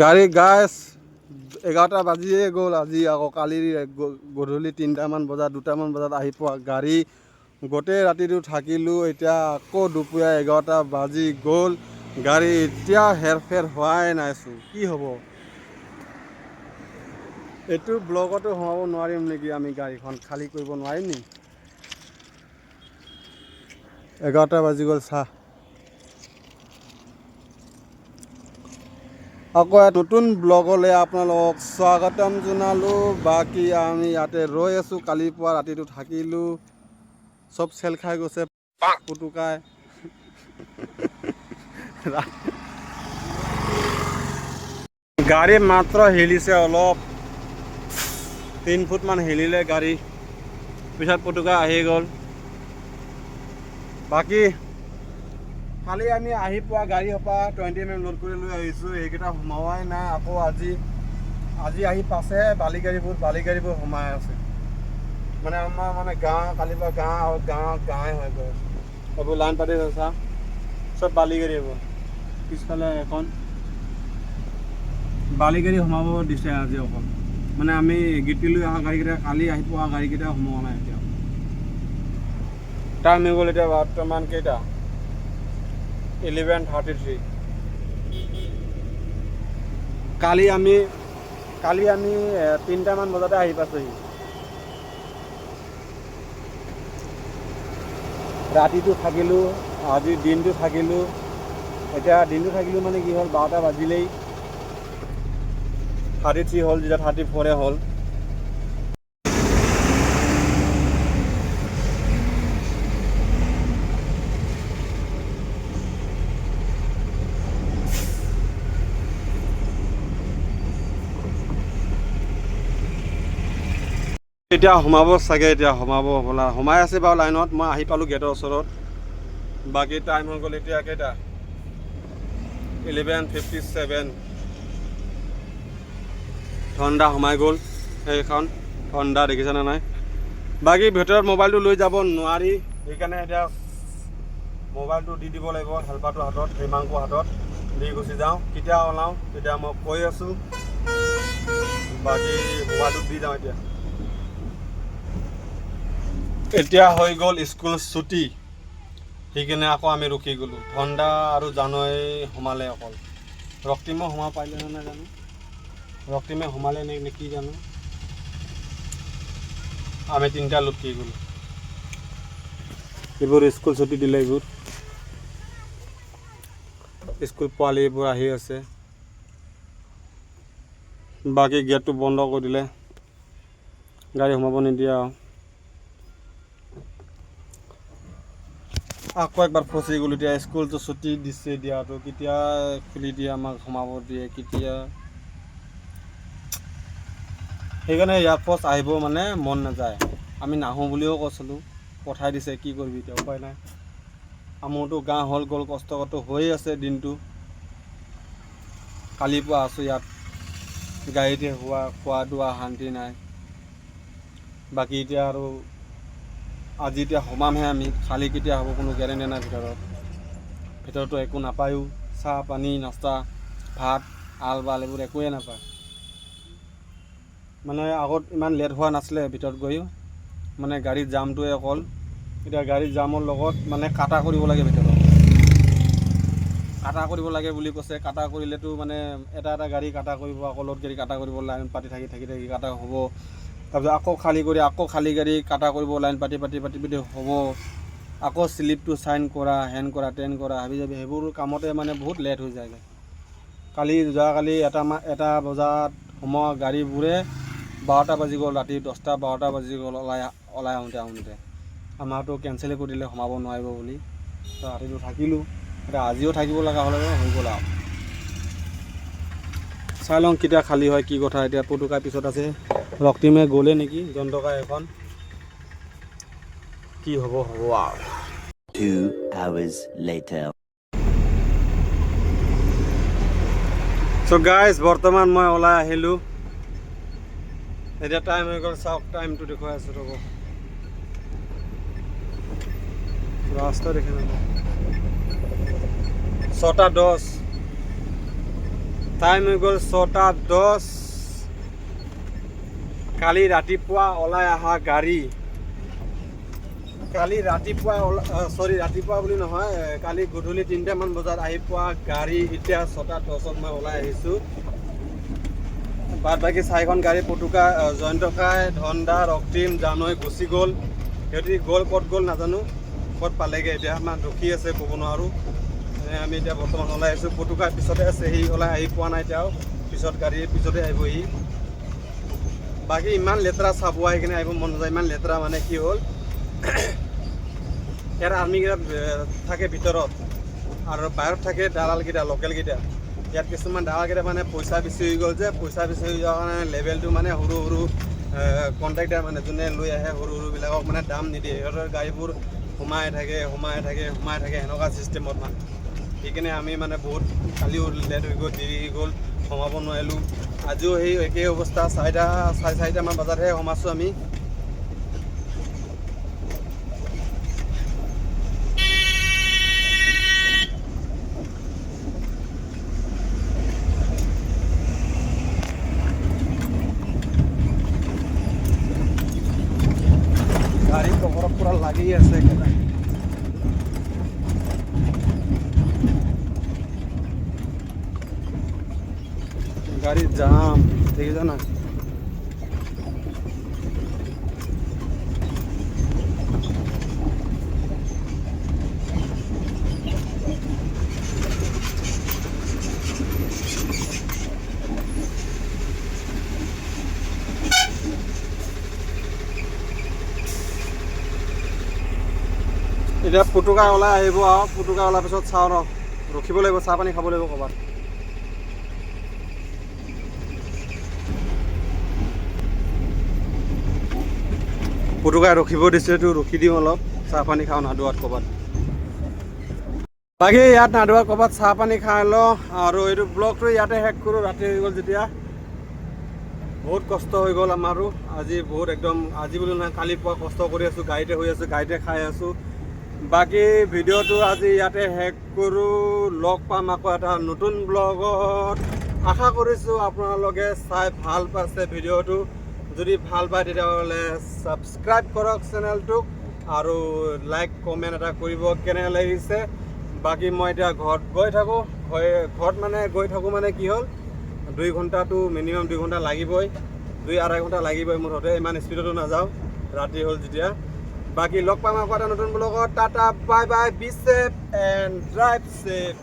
গাড়ী গাছ 11টা বাজিয়ে গ'ল আজি আকৌ কালি গধূলি 3টামান বজাত 2টামান বজাত আহি পোৱা গাড়ী গোটেই ৰাতিটো থাকিলোঁ এতিয়া আকৌ দুপৰীয়া 11টা বাজি গ'ল গাড়ী এতিয়া হেৰফেৰ হোৱাই নাইচোন কি হ'ব এইটো ব্লগতো সোমাব নোৱাৰিম নেকি আমি গাড়ীখন খালী কৰিব নোৱাৰিম নি 11টা বাজি গ'ল চাহ আকৌ নতুন ব্লগলৈ আপোনালোকক স্বাগতম জনালোঁ বাকী আমি ইয়াতে ৰৈ আছোঁ কালিৰ পৰা ৰাতিটো থাকিলোঁ চব চেল খাই গৈছে পুতুকাই গাড়ী মাত্ৰ হিলিছে অলপ 3 ফুটমান হিলিলে গাড়ী পিছত পুতুকা আহি গ'ল বাকী কালি আমি আহি পোৱা গাড়ী সোপা 20 mm লোড কৰি লৈ আহিছোঁ এইকেইটা সোমাৱাই নাই আকৌ আজি আহি পাছে বালি গাড়ীবোৰ সোমাই আছে মানে আমাৰ মানে গাঁও কালিৰ পৰা গাঁৱে হৈ গৈ আছে এইবোৰ লাইন পাতি চা চব বালি গাড়ী হ'ব পিছফালে এখন বালি গাড়ী সোমাব দিছে আজি অকল মানে আমি গিটিলৈ অহা গাড়ীকেইটা কালি আহি পোৱা গাড়ীকেইটা সোমোৱা নাই এতিয়া টাইম হৈ গ'ল এতিয়া বৰ্তমান কেইটা 11:33 কালি আমি 3টামান বজাতে আহি পাইছোহি ৰাতিটো থাকিলোঁ আজি দিনটো থাকিলোঁ এতিয়া দিনটো থাকিলোঁ মানে কি হ'ল 12টা বাজিলেই 33 হ'ল যেতিয়া 34 হ'ল এতিয়া সোমাব চাগে এতিয়া সোমাব হ'বলা সোমাই আছে বাৰু লাইনত মই আহি পালোঁ গেটৰ ওচৰত বাকী টাইম হৈ গ'ল এতিয়া কেইটা 11:57 ঠণ্ডা সোমাই গ'ল সেইখন ঠণ্ডা দেখিছেনে নাই বাকী ভিতৰত মোবাইলটো লৈ যাব নোৱাৰি সেইকাৰণে এতিয়া মোবাইলটো দি দিব লাগিব হেল্পাৰটোৰ হাতত হিমাংকুৰ হাতত দি গুচি যাওঁ কেতিয়া ওলাওঁ তেতিয়া মই কৈ আছোঁ বাকী মোবাইলটো দি যাওঁ এতিয়া হৈ গ'ল স্কুল ছুটি সেইকাৰণে আকৌ আমি ৰখি গ'লোঁ ঠণ্ডা আৰু জানুৱাৰী সোমালে অকল ৰক্তিমে সোমাব পাৰিলে নে নাই জানো ৰক্তিমে সোমালে নে কি জানো আমি 3টা ৰখি গ'লোঁ এইবোৰ স্কুল ছুটি দিলে এইবোৰ স্কুল পোৱালিবোৰ আহি আছে বাকী গেটটো বন্ধ কৰি দিলে গাড়ী সোমাব নিদিয়ে আকৌ একবাৰ ফচি গ'লোঁ এতিয়া স্কুলটো ছুটি দিছে দিয়াটো কেতিয়া খুলি দিয়ে আমাক সোমাব দিয়ে কেতিয়া সেইকাৰণে এয়াৰফৰ্চ আহিব মানে মন নাযায় আমি নাহোঁ বুলিও কৈছিলোঁ পঠাই দিছে কি কৰিবি এতিয়া উপায় নাই আমোৰতো গা হ'ল গ'ল কষ্টটো হৈ আছে দিনটো কালিৰ পৰা আছোঁ ইয়াত গাড়ীতে খোৱা দোৱা শান্তি নাই বাকী এতিয়া আৰু আজি এতিয়া সোমামহে আমি খালী কেতিয়া হ'ব কোনো গেৰেণ্টি নাই ভিতৰতো একো নাপায়ো চাহ পানী নাস্তা ভাত আল বাল এইবোৰ একোৱে নাপায় মানে আগত ইমান লেট হোৱা নাছিলে ভিতৰত গৈও মানে গাড়ীৰ জামটোৱে অকল এতিয়া গাড়ীৰ জামৰ লগত মানে কাটা কৰিব লাগে ভিতৰত কাটা কৰিব লাগে বুলি কৈছে কাটা কৰিলেতো মানে এটা গাড়ী কাটা কৰিব আকৌ লোড গাড়ী কাটা কৰিব লাইন পাতি থাকি কাটা হ'ব তাৰপিছত আকৌ খালী গাড়ী কাটা কৰিব লাইন পাতি হ'ব আকৌ স্লিপটো চাইন কৰা হেন কৰা টেন কৰা হাবি যাবি সেইবোৰ কামতে মানে বহুত লেট হৈ যায়গৈ যোৱাকালি এটা বজাত সোমোৱা গাড়ীবোৰে 12টা বাজি গ'ল ৰাতি 10টা 12টা বাজি গ'ল ওলাই আহোঁতে আমাৰতো কেঞ্চেল কৰি দিলে সোমাব নোৱাৰিব বুলি ৰাতিটো থাকিলোঁ এতিয়া আজিও থাকিব লগা হ'লে হৈ গ'ল আৰু চাই লওঁ কেতিয়া খালী হয় কি কথা এতিয়া পুতুকাৰ পিছত আছে ৰক্তিমে গ'লে নেকি জন্তকা এখন কি হ'ব আৰু 2 hours later So guys বৰ্তমান মই ওলাই আহিলোঁ এতিয়া টাইম হৈ গ'ল চাওক টাইমটো দেখুৱাই আছোঁ ৰ'ব রাস্তা দেখে নেব 6:10 টাইম হৈ গ'ল 6:10 কালি ৰাতিপুৱা ওলাই অহা গাড়ী কালি ৰাতিপুৱা ৰাতিপুৱা বুলি নহয় কালি গধূলি 3টামান বজাত আহি পোৱা গাড়ী এতিয়া 6:10 মই ওলাই আহিছোঁ বাদ বাকী 4খন গাড়ী পটুকা জয়ন্তকাই ধনদা ৰক্তিম জানৈ গুচি গ'ল সিহঁতি ক'ত গ'ল নাজানো ক'ত পালেগৈ এতিয়া আমাৰ ৰখি আছে ক'ব নোৱাৰোঁ আমি এতিয়া বৰ্তমান ওলাই আহিছোঁ পটুকাৰ পিছতে আছে সি ওলাই আহি পোৱা নাই এতিয়াও পিছত গাড়ীৰ পিছতে আহিবহি বাকী ইমান লেতেৰা চাব আহি কিনে আহিব মন নাযায় ইমান লেতেৰা মানে কি হ'ল ইয়াৰ আৰ্মিকেইটা থাকে ভিতৰত আৰু বাহিৰত থাকে দালালকেইটা লোকেলকেইটা ইয়াত কিছুমান দালালকেইটা মানে পইচা বেছি হৈ গ'ল যে পইচা বেছি হৈ যোৱাৰ কাৰণে লেভেলটো মানে সৰু সৰু কণ্ট্ৰেক্টাৰ মানে যোনে লৈ আহে সৰু সৰুবিলাকক মানে দাম নিদিয়ে সিহঁতৰ গাড়ীবোৰ সোমাই থাকে সেনেকুৱা ছিষ্টেমত মানে সেইকাৰণে আমি মানে বহুত কালিও লেট হৈ গ'ল দেৰি হৈ গ'ল সোমাব নোৱাৰিলোঁ আজিও সেই একেই অৱস্থা 4:30মান বজাতহে সোমাইছোঁ আমি গাড়ী কভাৰত পূৰা লাগি আছে গাড়ি জাম দেখিছ না এতিয়া পুটুকা ওলাই আহিব আৰু পুটুকা ওলাৰ পিছত চাওঁ ৰখিব লাগিব চাহ পানী খাব লাগিব ক'ৰবাত পুটুকাই ৰখিব দিছে তো ৰখি দিওঁ অলপ চাহ পানী খাওঁ নাদোৱাত ক'ৰবাত বাকী ইয়াত নাদোৱাত ক'ৰবাত চাহ পানী খাই লওঁ আৰু এইটো ব্লগটো ইয়াতে শেষ কৰোঁ ৰাতি হৈ গ'ল যেতিয়া বহুত কষ্ট হৈ গ'ল আমাৰো আজি বহুত একদম আজি বুলি নহয় কালি পুৱা কষ্ট কৰি আছোঁ গাড়ীতে হৈ আছোঁ গাড়ীতে খাই আছোঁ বাকী ভিডিঅ'টো আজি ইয়াতে শেষ কৰোঁ লগ পাম আকৌ এটা নতুন ব্লগত আশা কৰিছোঁ আপোনালোকে চাই ভাল পাইছে ভিডিঅ'টো যদি ভাল পায় তেতিয়াহ'লে ছাবস্ক্ৰাইব কৰক চেনেলটোক আৰু লাইক কমেণ্ট এটা কৰিব কেনে লাগিছে বাকী মই এতিয়া ঘৰত গৈ থাকোঁ ঘৰত মানে গৈ থাকোঁ মানে কি হ'ল 2 ঘণ্টাটো মিনিমাম 2 ঘণ্টা লাগিবই 2-2.5 ঘণ্টা লাগিবই মুঠতে ইমান স্পীডতো নাযাওঁ ৰাতি হ'ল যেতিয়া বাকী লগ পাম আকৌ এটা নতুন ব্লগত tata bye bye B chef and drive chef